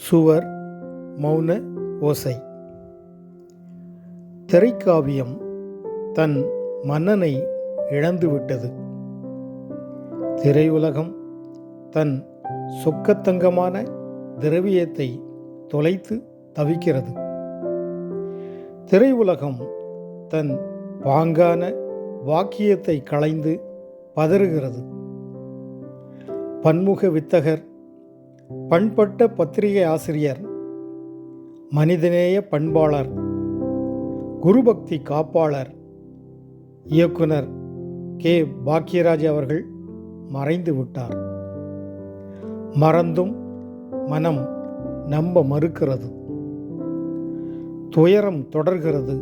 சுவர் மௌன ஓசை. திரைக்காவியம் தன் மன்னனை இழந்துவிட்டது. திரையுலகம் தன் சொக்கத்தங்கமான திரவியத்தை தொலைத்து தவிக்கிறது. திரையுலகம் தன் பாங்கான வாக்கியத்தை களைந்து பதறுகிறது. பன்முக வித்தகர், பண்பட்ட பத்திரிகை ஆசிரியர், மனிதநேய பண்பாளர், குருபக்தி காப்பாளர், இயக்குனர் கே. பாக்யராஜ் அவர்கள் மறைந்து விட்டார். மறந்தும் மனம் நம்ப மறுக்கிறது. துயரம் தொடர்கிறது,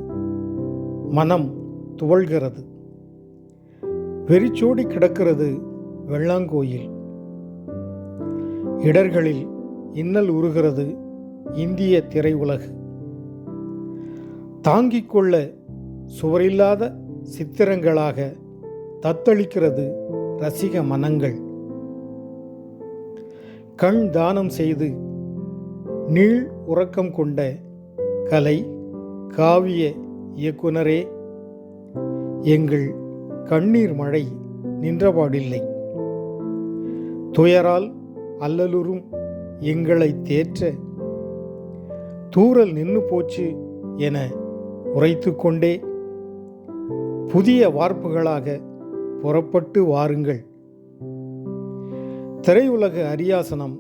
மனம் துவள்கிறது. வெறிச்சோடி கிடக்கிறது வெள்ளாங்கோயில். இடர்களில் இன்னல் உறுகிறது இந்திய திரையுலகு. தாங்கிக் கொள்ள சுவரில்லாத சித்திரங்களாக தத்தளிக்கிறது ரசிக மனங்கள். கண் தானம் செய்து நீள் உறக்கம் கொண்ட கலை காவிய இயக்குனரே, எங்கள் கண்ணீர் மழை நின்றபாடில்லை. துயரால் அல்லலுறும் எங்களை தேற்ற தூறல் நின்று போச்சு என உரைத்து கொண்டே புதிய வார்ப்புகளாக புறப்பட்டு வாருங்கள். திரையுலக அரியாசனம்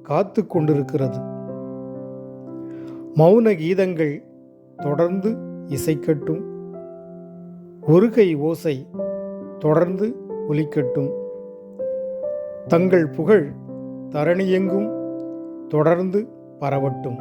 காத்து கொண்டிருக்கிறது. மௌன கீதங்கள் தொடர்ந்து இசைக்கட்டும். ஒருகை ஓசை தொடர்ந்து ஒலிக்கட்டும். தங்கள் புகழ் தரணியெங்கும் தொடர்ந்து பரவட்டும்.